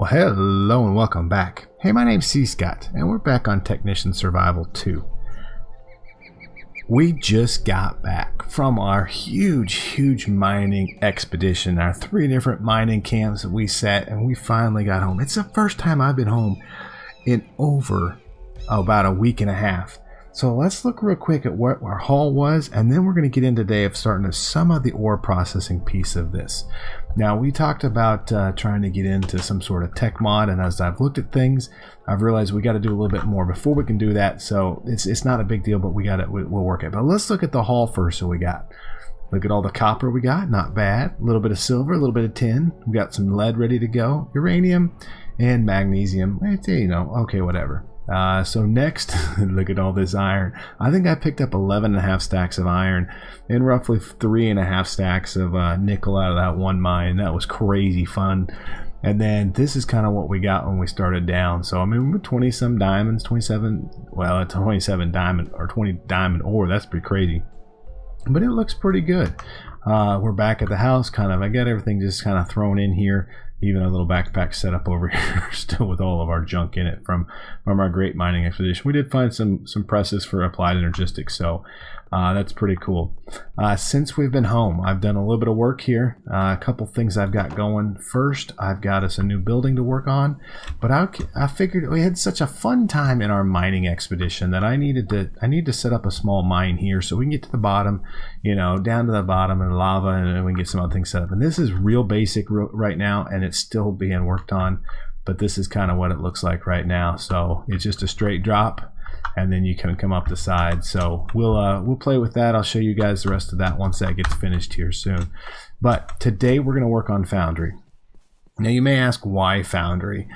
Well, hello and welcome back. Hey, my name's cScot, and we're back on Technician Survival 2. We just got back from our huge mining expedition, our 3 different mining camps that we set, and we finally got home. It's the first time I've been home in over about a week and a half. So let's look real quick at what our haul was, and then we're going to get into today of starting to some of the ore processing piece of this. Now, we talked about trying to get into some sort of tech mod, and as I've looked at things, I've realized we got to do a little bit more before we can do that. So it's not a big deal, but we'll work it. But let's look at the haul first. So we got, look at all the copper we got, not bad. A little bit of silver, a little bit of tin. We got some lead ready to go, uranium, and magnesium. You know, okay, whatever. So next, look at all this iron. I think I picked up 11.5 stacks of iron and roughly 3.5 stacks of nickel out of that one mine. That was crazy fun. And then this is kind of what we got when we started down. So I mean, 20 some diamonds, 27, well, it's 27 diamond or 20 diamond ore. That's pretty crazy, but it looks pretty good. We're back at the house, kind of. I got everything just kind of thrown in here. Even a little backpack set up over here, still with all of our junk in it from our great mining expedition. We did find some presses for applied energistics, so that's pretty cool. Since we've been home, I've done a little bit of work here. A couple things I've got going. First, I've got us a new building to work on, but I figured we had such a fun time in our mining expedition that I need to set up a small mine here so we can get to the bottom, you know, down to the bottom of the lava, and we can get some other things set up. And this is real basic right now, and it's still being worked on, but this is kind of what it looks like right now. So it's just a straight drop, and then you can come up the side. So we'll play with that. I'll show you guys the rest of that once that gets finished here soon. But today we're going to work on Foundry. Now you may ask, why Foundry?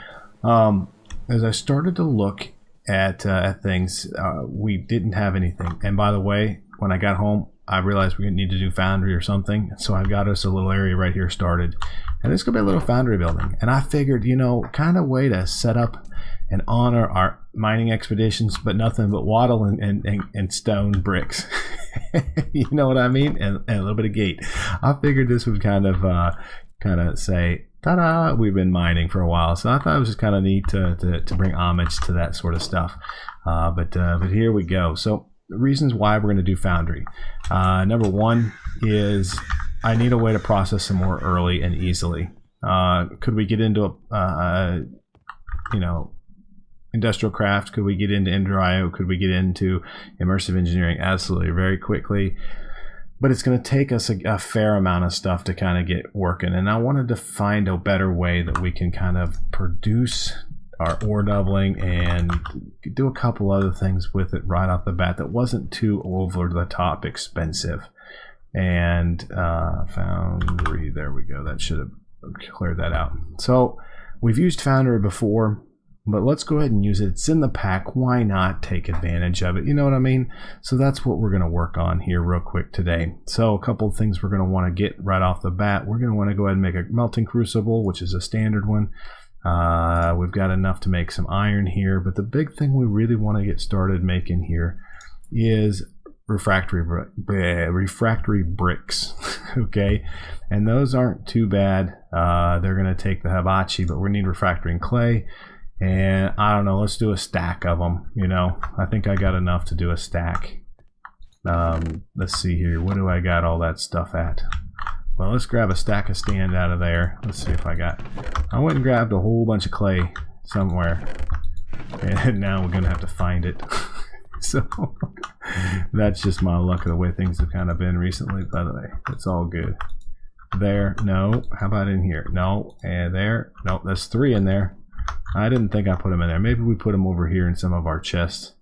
As I started to look at things, we didn't have anything. And by the way, when I got home, I realized we need to do Foundry or something. So I've got us a little area right here started. And this could be a little Foundry building. And I figured, you know, kind of way to set up and honor our mining expeditions, but nothing but wattle and stone bricks. You know what I mean? And a little bit of gate. I figured this would kind of say, ta-da, we've been mining for a while. So I thought it was just kind of neat to bring homage to that sort of stuff. But here we go. So the reasons why we're going to do Foundry. Number one is I need a way to process some more early and easily. Could we get into you know, industrial craft? Could we get into Ender.io? Could we get into immersive engineering? Absolutely, very quickly. But it's going to take us a fair amount of stuff to kind of get working. And I wanted to find a better way that we can kind of produce our ore doubling and do a couple other things with it right off the bat that wasn't too over the top expensive. And Foundry, there we go. That should have cleared that out. So we've used Foundry before, but let's go ahead and use it. It's in the pack. Why not take advantage of it? You know what I mean? So that's what we're going to work on here real quick today. So a couple of things we're going to want to get right off the bat. We're going to want to go ahead and make a melting crucible, which is a standard one. We've got enough to make some iron here, but the big thing we really want to get started making here is refractory bricks. Okay, and those aren't too bad. They're going to take the hibachi, but we need refractory and clay. And I don't know, let's do a stack of them. You know, I think I got enough to do a stack. Let's see here. What do I got all that stuff at? Well, let's grab a stack of stand out of there. Let's see if I went and grabbed a whole bunch of clay somewhere. And now we're going to have to find it. So that's just my luck of the way things have kind of been recently. By the way, it's all good. There, no. How about in here? No. And there. Nope, that's 3 in there. I didn't think I put them in there. Maybe we put them over here in some of our chests.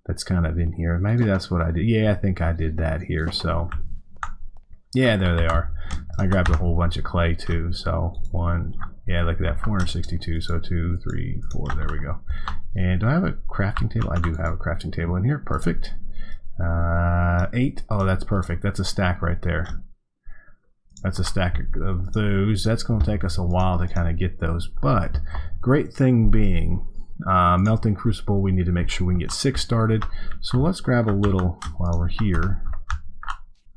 That's kind of in here. Maybe that's what I did. Yeah, I think I did that here. So yeah, there they are. I grabbed a whole bunch of clay too. So 1, yeah, look at that, 462. So 2, 3, 4. There we go. And do I have a crafting table? I do have a crafting table in here. Perfect. 8. Oh, that's perfect. That's a stack right there. That's a stack of those. That's going to take us a while to kind of get those. But great thing being, melting crucible, we need to make sure we can get 6 started. So let's grab a little while we're here.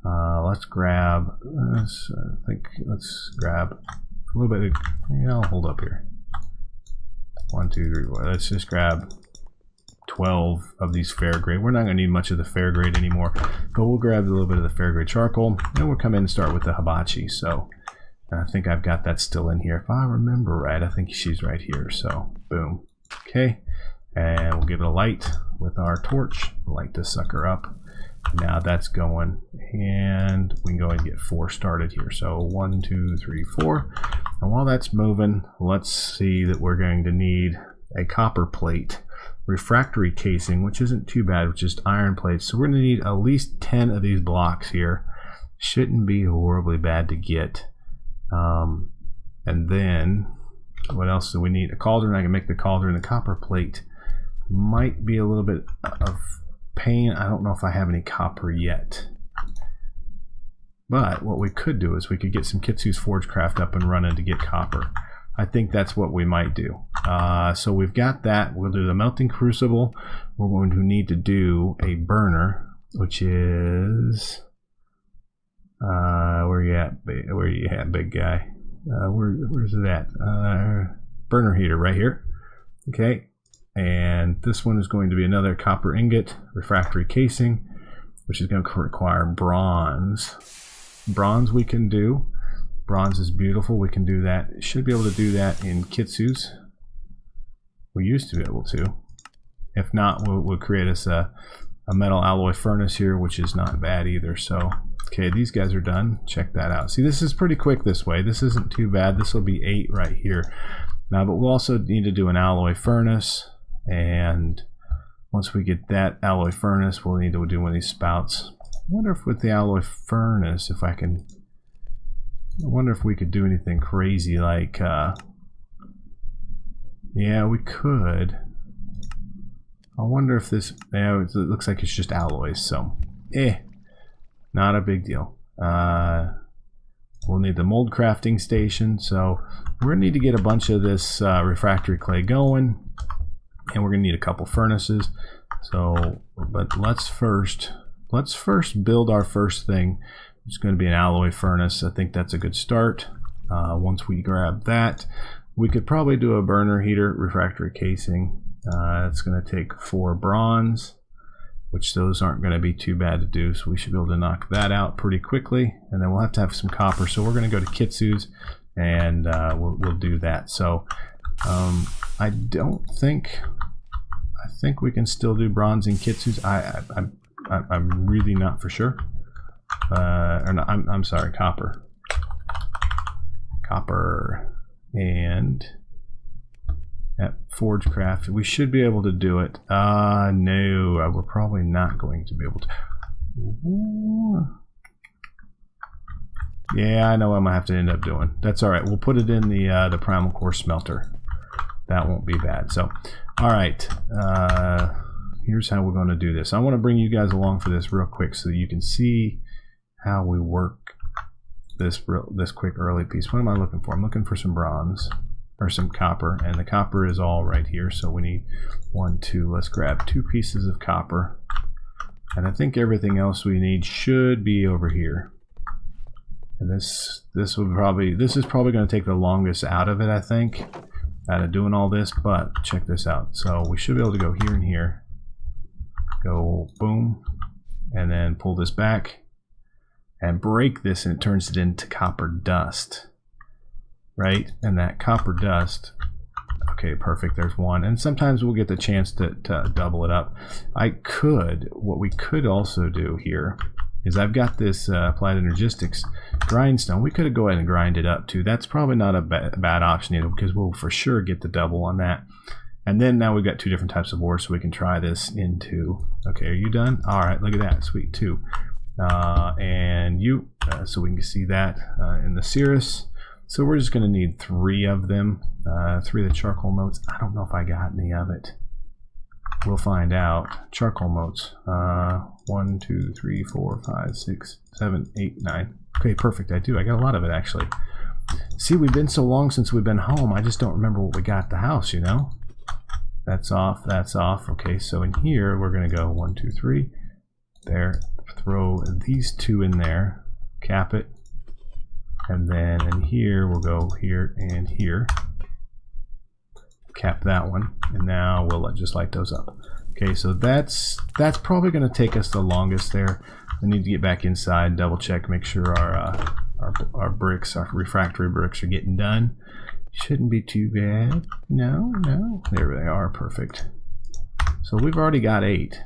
Let's grab this. Let's grab a little bit of, I'll hold up here. 1, 2, 3, 4. Let's just grab 12 of these fair grade. We're not going to need much of the fair grade anymore, but we'll grab a little bit of the fair grade charcoal, and we'll come in and start with the hibachi. So I think I've got that still in here. If I remember right, I think she's right here. So boom. Okay. And we'll give it a light with our torch. Light this sucker up. Now that's going, and we can go ahead and get 4 started here. So 1, 2, 3, 4. And while that's moving, let's see that we're going to need a copper plate refractory casing, which isn't too bad, which is iron plates. So we're going to need at least 10 of these blocks here. Shouldn't be horribly bad to get. And then what else do we need? A cauldron. I can make the cauldron. The copper plate might be a little bit of pain. I don't know if I have any copper yet. But what we could do is we could get some Kitsu's Forgecraft up and running to get copper. I think that's what we might do. So we've got that. We'll do the melting crucible. We're going to need to do a burner, which is where you at? Where you at, big guy? Where's it at? Burner heater right here. Okay. And this one is going to be another copper ingot refractory casing, which is going to require bronze. Bronze we can do. Bronze is beautiful. We can do that. Should be able to do that in Kitsu's. We used to be able to. If not, we'll create us a metal alloy furnace here, which is not bad either. So, okay, these guys are done. Check that out. See, this is pretty quick this way. This isn't too bad. This will be 8 right here. Now, but we'll also need to do an alloy furnace. And once we get that alloy furnace, we'll need to do one of these spouts. I wonder if with the alloy furnace, if I can... I wonder if we could do anything crazy like, yeah, we could. I wonder if this, yeah, it looks like it's just alloys, so, not a big deal. We'll need the mold crafting station, so we're gonna need to get a bunch of this refractory clay going, and we're gonna need a couple furnaces. So, but let's first build our first thing. It's going to be an alloy furnace. I think that's a good start. Once we grab that, we could probably do a burner heater refractory casing. It's going to take 4 bronze, which those aren't going to be too bad to do, so we should be able to knock that out pretty quickly. And then we'll have to have some copper, so we're going to go to Kitsu's and we'll do that. So I think we can still do bronze in Kitsu's. I'm really not for sure. Or no, I'm sorry, copper. Copper and at Forgecraft. We should be able to do it. No, we're probably not going to be able to. Ooh. Yeah, I know what I'm gonna have to end up doing. That's all right. We'll put it in the primal core smelter. That won't be bad. So, all right. Here's how we're going to do this. I want to bring you guys along for this real quick so that you can see how we work this quick early piece. What am I looking for? I'm looking for some bronze or some copper, and the copper is all right here. So we need 1, 2. Let's grab 2 pieces of copper, and I think everything else we need should be over here. And this is probably going to take the longest out of it, I think, out of doing all this. But check this out. So we should be able to go here and here. Go boom, and then pull this back and break this, and it turns it into copper dust, right? And that copper dust, okay, perfect, there's one. And sometimes we'll get the chance to double it up. What we could also do here is I've got this Applied Energistics grindstone. We could go ahead and grind it up too. That's probably not a bad option either, because we'll for sure get the double on that. And then now we've got 2 different types of ore, so we can try this into, okay, are you done? All right, look at that, sweet, 2. And you, so we can see that in the Cirrus. So we're just gonna need 3 of them, 3 of the charcoal motes. I don't know if I got any of it. We'll find out. Charcoal motes, 1, 2, 3, 4, 5, 6, 7, 8, 9. Okay, perfect, I do, I got a lot of it actually. See, we've been so long since we've been home, I just don't remember what we got at the house, you know? That's off, that's off. Okay, so in here, we're gonna go 1, 2, 3. There, throw these 2 in there, cap it. And then in here, we'll go here and here. cap that one, and now we'll just light those up. Okay, so that's probably going to take us the longest there. We need to get back inside, double check, make sure our bricks, our refractory bricks, are getting done. Shouldn't be too bad. No, there they are, perfect. So we've already got 8,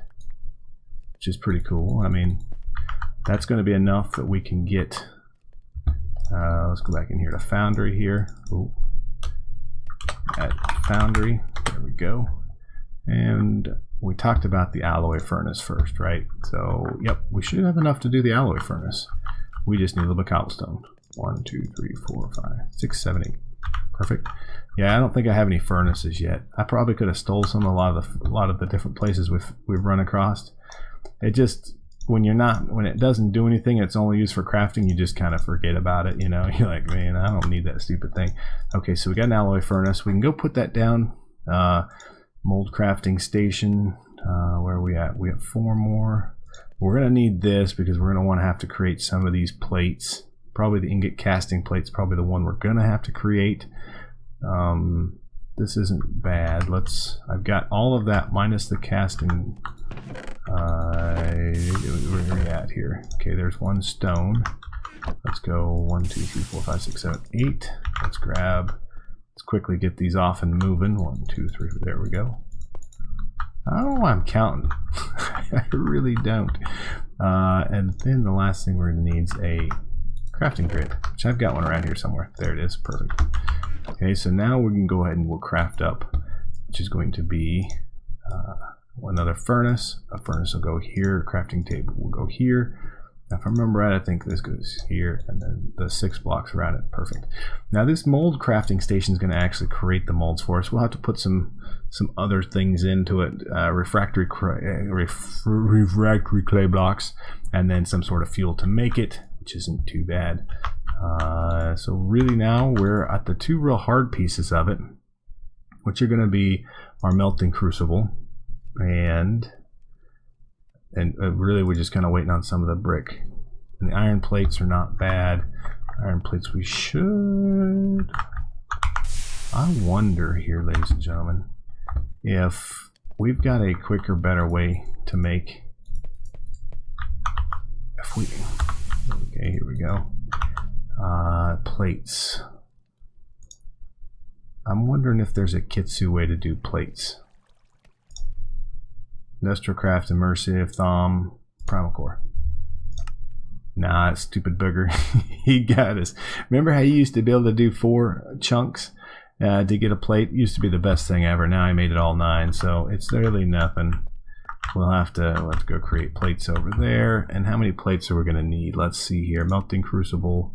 which is pretty cool. I mean, that's going to be enough that we can get. Let's go back in here to Foundry here. Ooh. At Foundry, there we go. And we talked about the alloy furnace first, right? So, yep, we should have enough to do the alloy furnace. We just need a little bit of cobblestone. 1, 2, 3, 4, 5, 6, 7, 8. Perfect. Yeah, I don't think I have any furnaces yet. I probably could have stole some a lot of the different places we've run across. It just when it doesn't do anything, it's only used for crafting, you just kind of forget about it, you know. You're like, man, I don't need that stupid thing. Okay, so we got an alloy furnace. We can go put that down. Mold crafting station. Where are we at? We have 4 more. We're gonna need this because we're gonna want to have to create some of these plates. Probably the ingot casting plate's probably the one we're gonna have to create. This isn't bad. I've got all of that minus the casting. Where are we at here? Okay, there's 1 stone. Let's go 1, 2, 3, 4, 5, 6, 7, 8. Let's quickly get these off and moving. 1, 2, 3, there we go. I don't know why I'm counting. I really don't. And then the last thing we're going to need is a crafting grid, which I've got one around here somewhere. There it is, perfect. Okay, so now we can go ahead and we'll craft up, which is going to be another furnace. A furnace will go here, a crafting table will go here. Now, if I remember right, I think this goes here, and then the 6 blocks around it. Perfect. Now, this mold crafting station is going to actually create the molds for us. We'll have to put some other things into it, refractory clay blocks, and then some sort of fuel to make it, which isn't too bad. So really now we're at the 2 real hard pieces of it, which are going to be our melting crucible, and really we're just kind of waiting on some of the brick. And the iron plates are not bad. Iron plates we should. I wonder here, ladies and gentlemen, if we've got a quicker, better way to make. Okay, here we go. Plates. I'm wondering if there's a Kitsu way to do plates. Industrial Craft, Immersive, Thom, Primal Core. Nah, stupid booger. He got us. Remember how you used to be able to do 4 chunks to get a plate? It used to be the best thing ever. Now I made it all 9, so it's really nothing. Let's go create plates over there. And how many plates are we going to need? Let's see here. Melting crucible.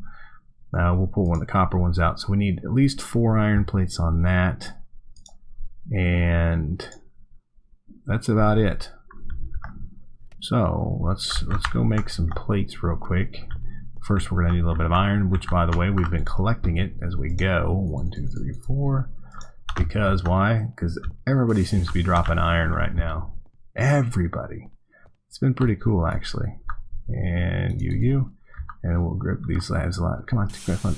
We'll pull one of the copper ones out. So we need at least 4 iron plates on that. And that's about it. So let's go make some plates real quick. First, we're going to need a little bit of iron, which, by the way, we've been collecting it as we go. 1, 2, 3, 4. Because why? Because everybody seems to be dropping iron right now. Everybody. It's been pretty cool, actually. And you. And we'll grip these labs a lot. Come on,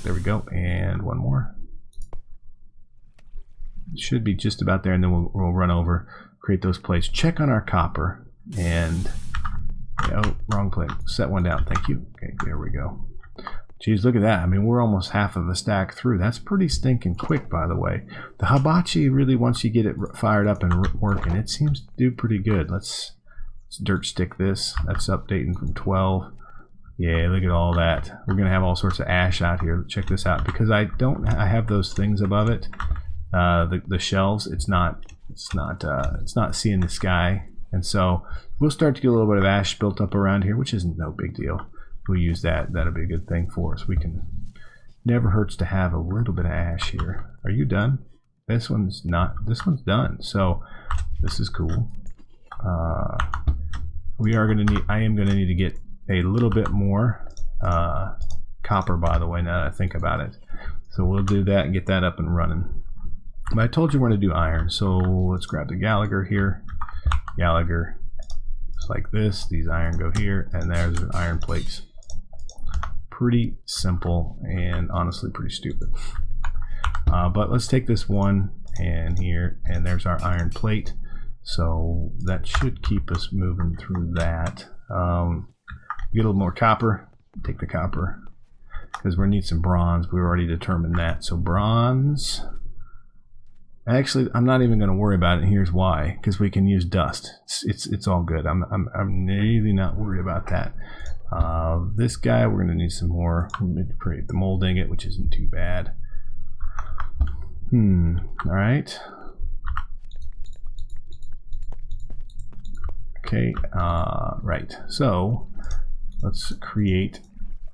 there we go. And 1 more. It should be just about there, and then we'll run over, create those plates. Check on our copper. And oh, wrong plate. Set 1 down. Thank you. Okay, there we go. Geez, look at that. I mean, we're almost half of the stack through. That's pretty stinking quick, by the way. The hibachi, really, once you get it fired up and working, it seems to do pretty good. Let's dirt stick this. That's updating from 12. Yeah, look at all that. We're gonna have all sorts of ash out here. Check this out. Because I have those things above it. The shelves. It's not seeing the sky. And so we'll start to get a little bit of ash built up around here, which isn't no big deal. We'll use that. That'll be a good thing for us. Never hurts to have a little bit of ash here. Are you done? This one's not. This one's done. So this is cool. I am gonna need to get a little bit more copper, by the way, now that I think about it. So we'll do that and get that up and running. But I told you we're gonna do iron. So let's grab the Gallagher here. Gallagher, just like this. These iron go here, and there's the iron plates. Pretty simple and honestly pretty stupid. But let's take this one and here, and there's our iron plate. So that should keep us moving through that. Get a little more copper. Take the copper because we're gonna need some bronze. We already determined that. So bronze. Actually, I'm not even going to worry about it. And here's why: because we can use dust. It's all good. I'm really not worried about that. This guy, we're going to need some more. We're going to create the mold ingot, which isn't too bad. All right. Okay. Right. So let's create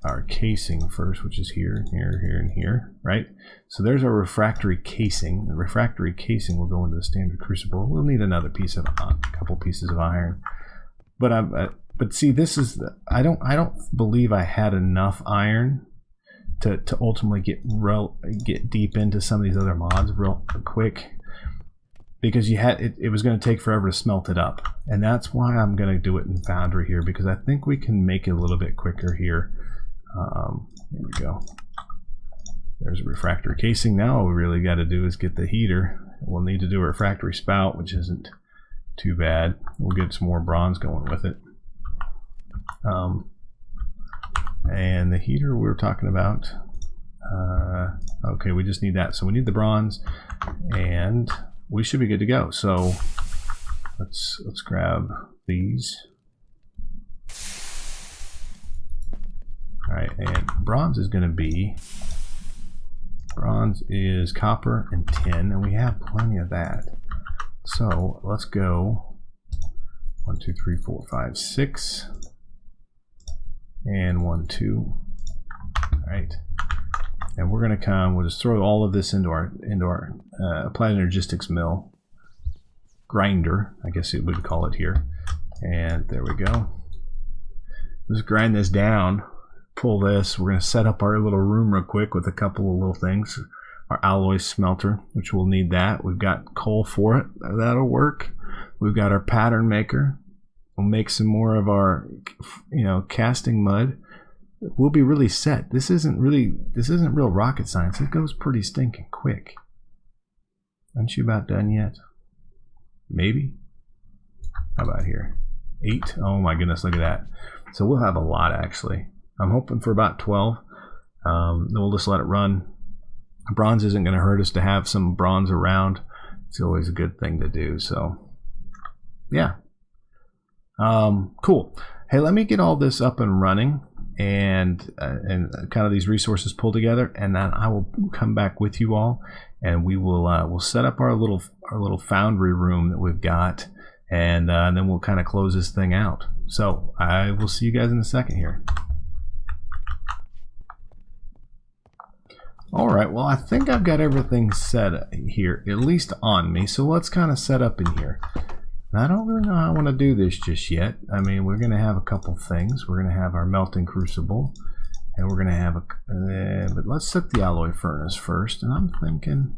our casing first, which is here, here, here, and here, right? So there's our refractory casing. The refractory casing will go into the standard crucible. We'll need another piece of a couple pieces of iron, but see, this is I don't believe I had enough iron to ultimately get deep into some of these other mods real quick, because it was going to take forever to smelt it up, and that's why I'm going to do it in Foundry here, because I think we can make it a little bit quicker here. Here we go. There's a refractory casing. Now all we really got to do is get the heater. We'll need to do a refractory spout, which isn't too bad. We'll get some more bronze going with it. And the heater we were talking about. Okay, we just need that. So we need the bronze, and we should be good to go. So let's grab these. All right, and bronze is going to be, bronze is copper and tin, and we have plenty of that. So let's go 1, 2, 3, 4, 5, 6, and 1, 2. All right, and we're going to we'll just throw all of this into our applied energistics mill grinder, I guess we would call it here. And there we go. Let's grind this down. Pull this. We're going to set up our little room real quick with a couple of little things. Our alloy smelter, which we'll need that. We've got coal for it. That'll work. We've got our pattern maker. We'll make some more of our, casting mud. We'll be really set. This isn't real rocket science. It goes pretty stinking quick. Aren't you about done yet? Maybe. How about here? 8. Oh my goodness, look at that. So we'll have a lot actually. I'm hoping for about 12. Then we'll just let it run. Bronze isn't going to hurt us to have some bronze around. It's always a good thing to do. So, yeah. Cool. Hey, let me get all this up and running and kind of these resources pulled together, and then I will come back with you all, and we'll set up our little foundry room that we've got, and then we'll kind of close this thing out. So I will see you guys in a second here. All right, well, I think I've got everything set here, at least on me. So let's kind of set up in here. And I don't really know how I want to do this just yet. I mean, we're going to have a couple things. We're going to have our melting crucible, and we're going to have but let's set the alloy furnace first. And I'm thinking,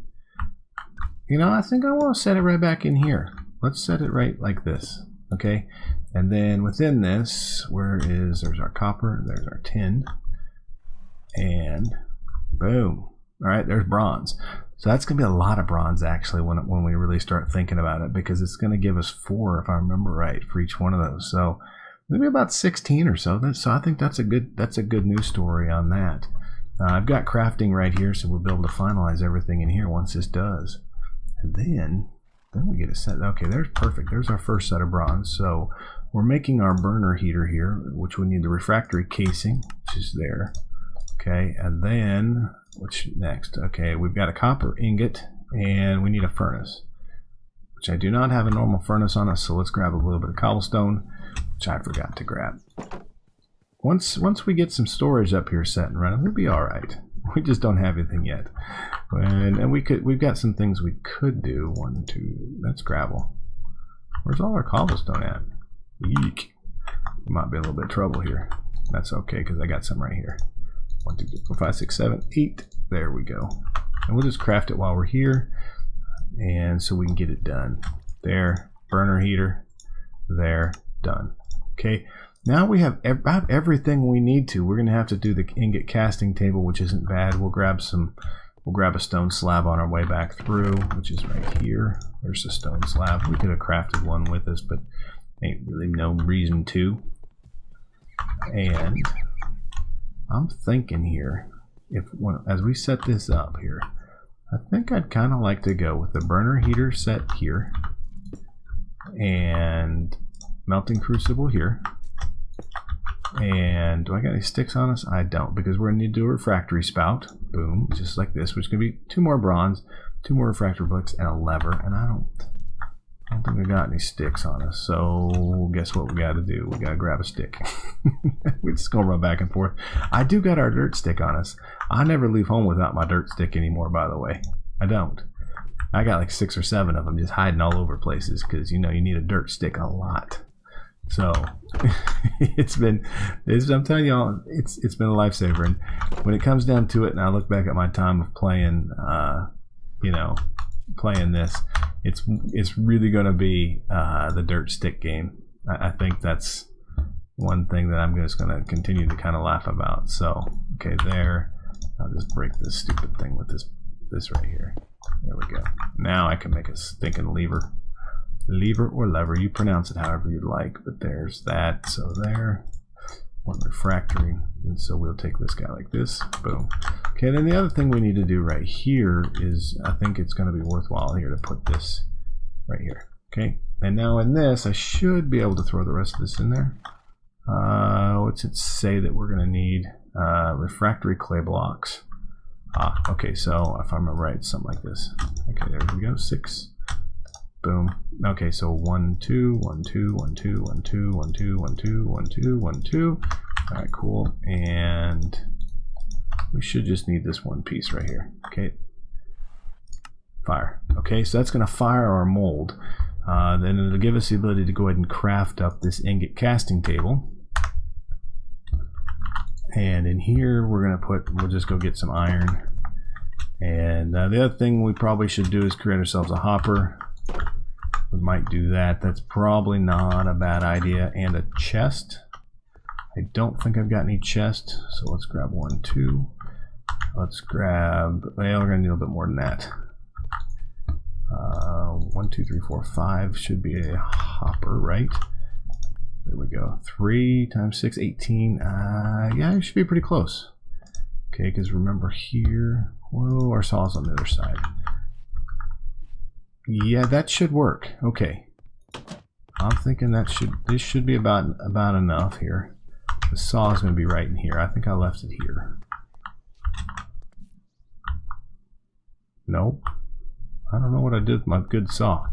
I think I want to set it right back in here. Let's set it right like this, okay? And then within this, there's our copper, there's our tin, and boom. All right, there's bronze. So that's going to be a lot of bronze actually when we really start thinking about it, because it's going to give us 4, if I remember right, for each one of those. So maybe about 16 or so. So I think that's a good news story on that. I've got crafting right here, so we'll be able to finalize everything in here once this does. And then we get a set. Okay, there's perfect. There's our first set of bronze. So we're making our burner heater here, which we need the refractory casing, which is there. Okay, and then what's next? Okay, we've got a copper ingot, and we need a furnace, which I do not have a normal furnace on us. So let's grab a little bit of cobblestone, which I forgot to grab. Once we get some storage up here set and running, we'll be all right. We just don't have anything yet, and we've got some things we could do. 1, 2. That's gravel. Where's all our cobblestone at? Eek. We might be a little bit of trouble here. That's okay, because I got some right here. 1, 2, 3, 4, 5, 6, 7, 8. There we go. And we'll just craft it while we're here, and so we can get it done. There, burner heater. There, done. Okay. Now we have about everything we need to. We're going to have to do the ingot casting table, which isn't bad. We'll grab some We'll grab a stone slab on our way back through, which is right here. There's a stone slab. We could have crafted one with us, but ain't really no reason to. And I'm thinking here, as we set this up here, I think I'd kind of like to go with the burner heater set here and melting crucible here. And do I got any sticks on us? I don't, because we're going to need to do a refractory spout. Boom, just like this, which is going to be 2 more bronze, 2 more refractory books, and a lever. And I don't think we got any sticks on us. So guess what we got to do? We got to grab a stick. We're just going to run back and forth. I do got our dirt stick on us. I never leave home without my dirt stick anymore, by the way. I don't. I got like 6 or 7 of them just hiding all over places because, you know, you need a dirt stick a lot. So I'm telling y'all, it's been a lifesaver. And when it comes down to it, and I look back at my time of playing, playing this, it's really going to be the dirt stick game. I think that's one thing that I'm just going to continue to kind of laugh about. So, okay, there. I'll just break this stupid thing with this right here. There we go. Now I can make a stinking lever. Lever or lever, you pronounce it however you like, but there's that. So there, 1 refractory, and so we'll take this guy like this. Boom. Okay, then the other thing we need to do right here is, I think it's going to be worthwhile here to put this right here. Okay, and now in this, I should be able to throw the rest of this in there. What's it say that we're going to need? Refractory clay blocks. Okay, so if I remember right, something like this. Okay, there we go, 6. Boom. Okay, so 1, 2, 1, 2, 1, 2, 1, 2, 1, 2, 1, 2, 1, 2, 1, 2. All right, cool. And we should just need this one piece right here. Okay. Fire. Okay, so that's going to fire our mold. Then it'll give us the ability to go ahead and craft up this ingot casting table. And in here, we'll just go get some iron. And the other thing we probably should do is create ourselves a hopper. We might do that. That's probably not a bad idea. And a chest. I don't think I've got any chest. So let's grab 1, 2. Let's grab, well, we're going to need a little bit more than that. 1, 2, 3, 4, 5 should be a hopper, right? There we go. 3 times 6, 18. Yeah, it should be pretty close. Okay, because remember here, whoa, our saw's on the other side. Yeah, that should work. Okay, I'm thinking this should be about enough here. The saw is going to be right in here. I think I left it here. Nope. I don't know what I did with my good saw.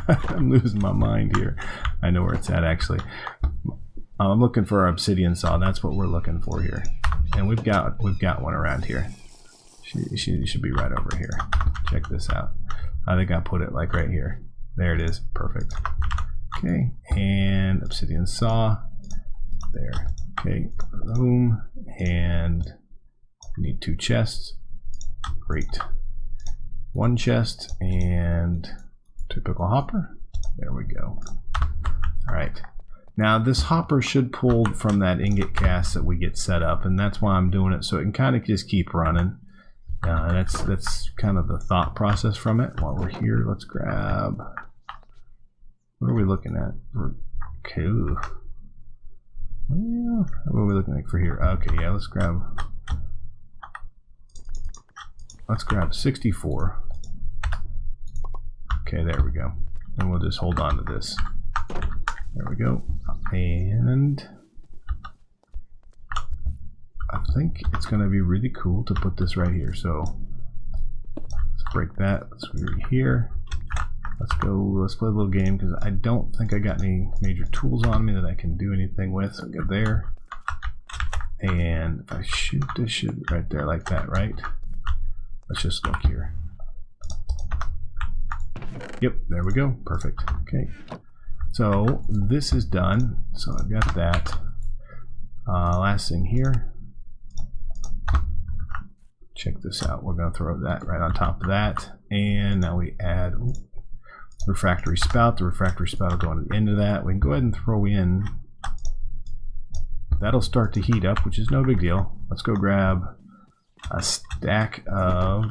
I'm losing my mind here. I know where it's at actually. I'm looking for our obsidian saw. That's what we're looking for here, and we've got one around here. She should be right over here. Check this out. I think I put it like right here. There it is. Perfect. Okay, and obsidian saw. There. Okay, boom. And we need 2 chests. Great. 1 chest and typical hopper. There we go. All right. Now this hopper should pull from that ingot cast that we get set up, and that's why I'm doing it, so it can kind of just keep running. That's kind of the thought process from it. While we're here, let's grab. What are we looking at? Okay. Well, what are we looking at for here? Okay, yeah, let's grab 64. Okay, there we go. And we'll just hold on to this. There we go. And I think it's going to be really cool to put this right here. So let's break that. Let's go here. Let's play a little game because I don't think I got any major tools on me that I can do anything with. So go there. And if I shoot this shit right there like that, right? Let's just look here. Yep, there we go. Perfect. Okay. So this is done. So I've got that. Last thing here. Check this out. We're going to throw that right on top of that. And now we add refractory spout. The refractory spout will go on the end of that. We can go ahead and throw in. That'll start to heat up, which is no big deal. Let's go grab a stack of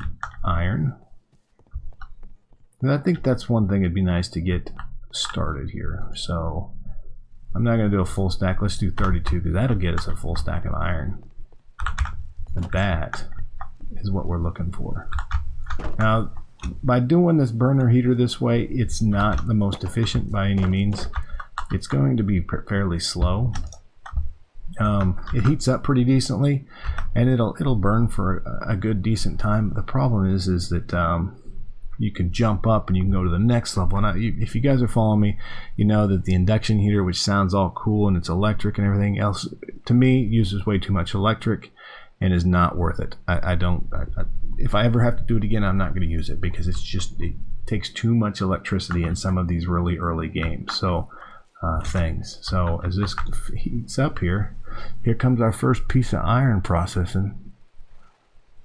iron. And I think that's one thing it'd be nice to get started here. So I'm not going to do a full stack. Let's do 32 because that'll get us a full stack of iron. And that is what we're looking for. Now, by doing this burner heater this way, it's not the most efficient by any means. It's going to be fairly slow. It heats up pretty decently, and it'll burn for a good decent time. The problem is that you can jump up and you can go to the next level. And if you guys are following me, you know that the induction heater, which sounds all cool and it's electric and everything else, to me uses way too much electric and is not worth it. If I ever have to do it again, I'm not going to use it because it takes too much electricity in some of these really early games. So things. So as this heats up here comes our first piece of iron processing.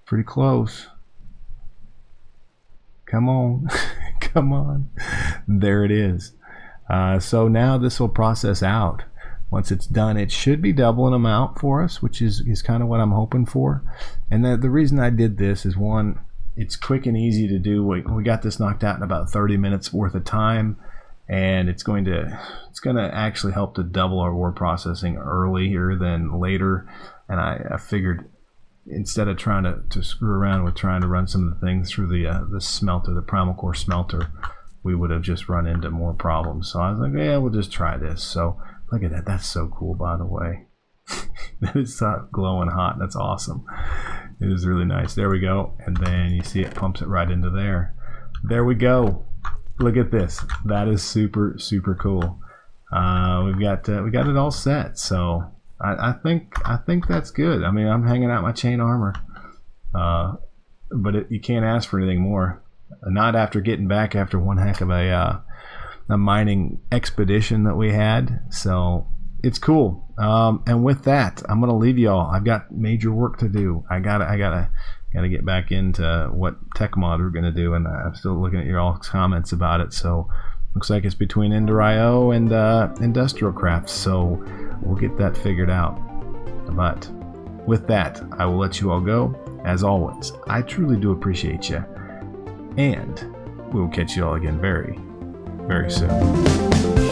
Pretty close. Come on. Come on. There it is. So now this will process out. Once it's done, it should be doubling them out for us, which is kind of what I'm hoping for. And the reason I did this is, one, it's quick and easy to do. We got this knocked out in about 30 minutes worth of time, and it's going to actually help to double our ore processing earlier than later. And I figured, instead of trying to screw around with trying to run some of the things through the smelter, the primal core smelter, we would have just run into more problems. So I was like, yeah, we'll just try this. So look at that. That's so cool, by the way. That is glowing hot. That's awesome. It is really nice. There we go. And then you see it pumps it right into there. There we go. Look at this. That is super, super cool. We got it all set. So I think that's good. I mean, I'm hanging out my chain armor, but you can't ask for anything more. Not after getting back after one heck of a mining expedition that we had. So it's cool. And with that, I'm gonna leave y'all. I've got major work to do. I gotta get back into what tech mod we're gonna do, and I'm still looking at your all comments about it. So looks like it's between Ender.io and Industrial Crafts. So we'll get that figured out. But with that, I will let you all go. As always, I truly do appreciate you, and we will catch you all again very, very soon.